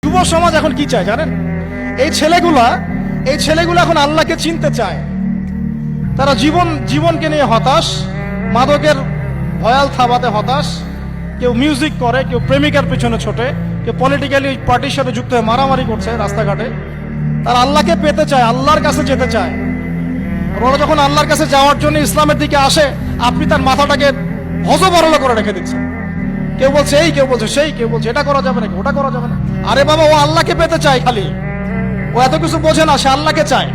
যুব সমাজ এখন কি চায় জানেন? এই ছেলেগুলা এখন আল্লাহকে চিনতে চায়। তারা জীবনকে নিয়ে হতাশ, মাদকের ভয়াল থাবাতে হতাশ, কেউ মিউজিক করে, কেউ প্রেমিকার পেছনে ছোটে, কেউ পলিটিক্যালি পার্টির সাথে যুক্ত হয়ে মারামারি করছে রাস্তাঘাটে। তারা আল্লাহকে পেতে চায়, আল্লাহর কাছে যেতে চায়। ওরা যখন আল্লাহর কাছে যাওয়ার জন্য ইসলামের দিকে আসে, আপনি তার মাথাটাকে হজবরল করে রেখে দিচ্ছেন। কেউ বলছে এই, কেউ বলছে সেই, কেউ বলছে এটা করা যাবে নাকি, ওটা করা যাবে না। আরে বাবা, ও আল্লাহকে পেতে চায়, খালি ও এত কিছু বোঝে না। সে আল্লাহকে চায়,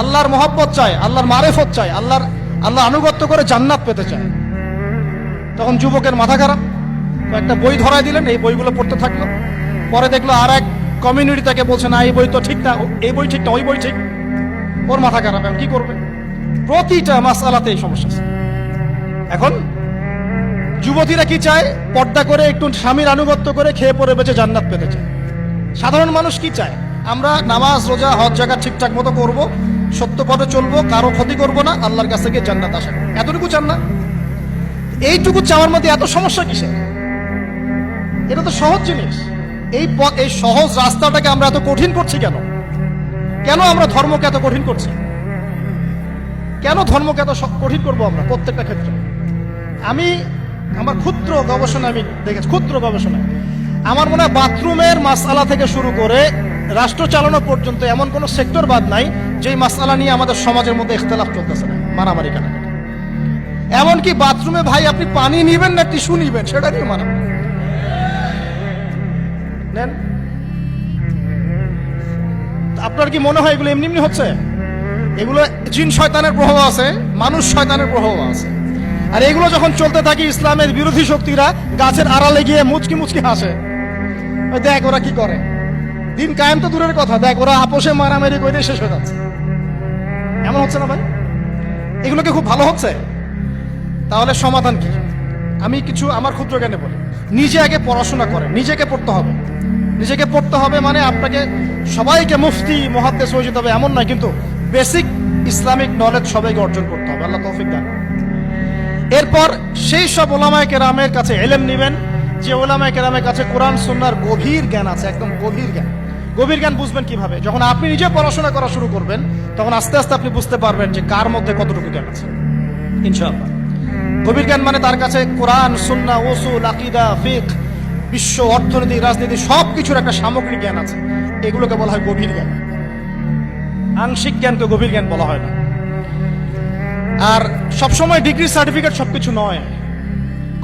আল্লাহর মহব্বত চায়, আল্লাহর মারেফত চায়, আল্লাহ আনুগত্য করে জান্নাত পেতে চায়। তখন যুবকের মাথা খারাপ, একটা বই ধরাই দিলেন, এই বইগুলো পড়তে থাকলো। পরে দেখলো আর এক কমিউনিটি তাকে বলছে না, এই বই তো ঠিক না, এই বই ঠিক না, ওই বই ঠিক। ওর মাথা খারাপ, এখন কি করবে? প্রতিটা মাসআলাতে এই সমস্যা আছে। এখন যুবতীরা কি চায়? পর্দা করে একটু স্বামীর আনুগত্য করে খেয়ে পরে বেঁচে জান্নাত পেতে চায়। সাধারণ মানুষ কি চায়? আমরা নামাজ রোজা হজ জাকাত ঠিকঠাক মতো করবো, সত্য পথে চলবো, কারো ক্ষতি করবো না, আল্লাহর কাছ থেকে জান্নাত আশা করবো। এতটুকু চান না? এইটুকু চাওয়ার মধ্যে এত সমস্যা কিসের? এটা তো সহজ জিনিস। এই সহজ রাস্তাটাকে আমরা এত কঠিন করছি কেন? কেন আমরা ধর্মকে এত কঠিন করছি? কেন ধর্মকে এত কঠিন করবো আমরা প্রত্যেকটা ক্ষেত্রে? আমার ক্ষুদ্র গবেষণা আমি দেখেছি, ক্ষুদ্র গবেষণা আমার মনে হয় বাথরুমের মাসআলা থেকে শুরু করে রাষ্ট্র চালানো পর্যন্ত এমন কোন সেক্টর বাদ নাই যেই মাসআলা নিয়ে আমাদের সমাজের মধ্যে ইখতিলাফ চলতেছে না, মারামারি কাটাকাটি। এমনকি বাথরুমে ভাই আপনি পানি নিবেন না টিস্যু নিবেন, সেটা নিয়ে মারামারি নেন। আপনার কি মনে হয় এগুলো এমনি এমনি হচ্ছে? এগুলো জিন শয়তানের প্রভাব আছে, মানুষ শয়তানের প্রভাব আছে। আর এগুলো যখন চলতে থাকে, ইসলামের বিরোধী শক্তিরা গাছের আড়ালে গিয়ে মুচকি মুচকি হাসে, দেখ ওরা কি করে। দিন কায়েম তো দূরের কথা, দেখ ওরা আপোষে মারামারি করে শেষ হয়ে যাচ্ছে। এমন হচ্ছে না ভাই? এগুলোকে খুব ভালো হচ্ছে। তাহলে সমাধান কি? আমি কিছু আমার ক্ষুদ্র জ্ঞানে বলি। নিজে আগে পড়াশোনা করেন, নিজেকে পড়তে হবে। নিজেকে পড়তে হবে মানে আপনাকে সবাইকে মুফতি মুহাদ্দিস হয়ে যেতে হবে এমন নয়, কিন্তু বেসিক ইসলামিক নলেজ সবাইকে অর্জন করতে হবে। আল্লাহ তৌফিক দান। এরপর সেই সব ওলামায়ে কেরামের কাছে ইলম নেবেন, যে ওলামায়ে কেরামের কাছে কোরআন সুন্নাহর গভীর জ্ঞান আছে, একদম গভীর জ্ঞান। গভীর জ্ঞান বুঝবেন কিভাবে? যখন আপনি নিজে পড়াশোনা করা শুরু করবেন, তখন আস্তে আস্তে আপনি বুঝতে পারবেন যে কার মধ্যে কতটুকু জ্ঞান আছে, ইনশাআল্লাহ। গভীর জ্ঞান মানে তার কাছে কোরআন সুন্নাহ উসুল আকীদা ফিকহ বিশ্ব অর্থনীতি রাজনীতি সবকিছুর একটা সামগ্রিক জ্ঞান আছে। এগুলোকে বলা হয় গভীর জ্ঞান। আংশিক জ্ঞানকে গভীর জ্ঞান বলা হয় না। আর সবসময় ডিগ্রি সার্টিফিকেট সবকিছু নয়।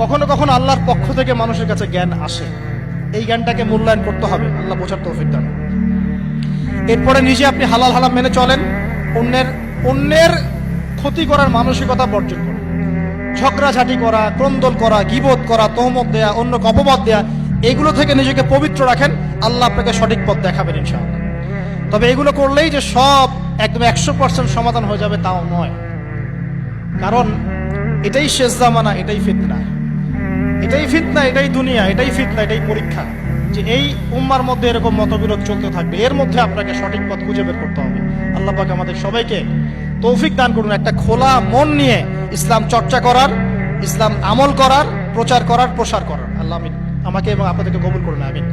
কখনো কখনো আল্লাহর পক্ষ থেকে মানুষের কাছে জ্ঞান আসে, এই জ্ঞানটাকে মূল্যায়ন করতে হবে। আল্লাহ বোঝার তৌফিক দান। এরপরে নিজে আপনি হালাল হারাম মেনে চলেন, অন্যের ক্ষতি করার মানসিকতা বর্জন করেন। ঝগড়াঝাটি করা, ক্রন্দল করা, গীবত করা, তহমত দেয়া, অন্যকে অপবাদ দেয়া, এগুলো থেকে নিজেকে পবিত্র রাখেন। আল্লাহ আপনাকে সঠিক পথ দেখাবেন ইনশাআল্লাহ। তবে এগুলো করলেই যে সব একদম 100% সমাধান হয়ে যাবে তাও নয়। কারণ এটাই শেষ জামানা, এটাই ফিতনা, এটাই দুনিয়া, এটাই ফিতনা, এটাই পরীক্ষা। যে এই উম্মার মধ্যে এরকম মতবিরোধ চলতে থাকবে, এর মধ্যে আপনাকে সঠিক পথ খুঁজে বের করতে হবে। আল্লাহ পাক আমাদের সবাইকে তৌফিক দান করুন, একটা খোলা মন নিয়ে ইসলাম চর্চা করার, ইসলাম আমল করার, প্রচার করার, প্রসার করার। আল্লাহ আমাকে এবং আপনাদেরকে কবুল করুন, আমিন।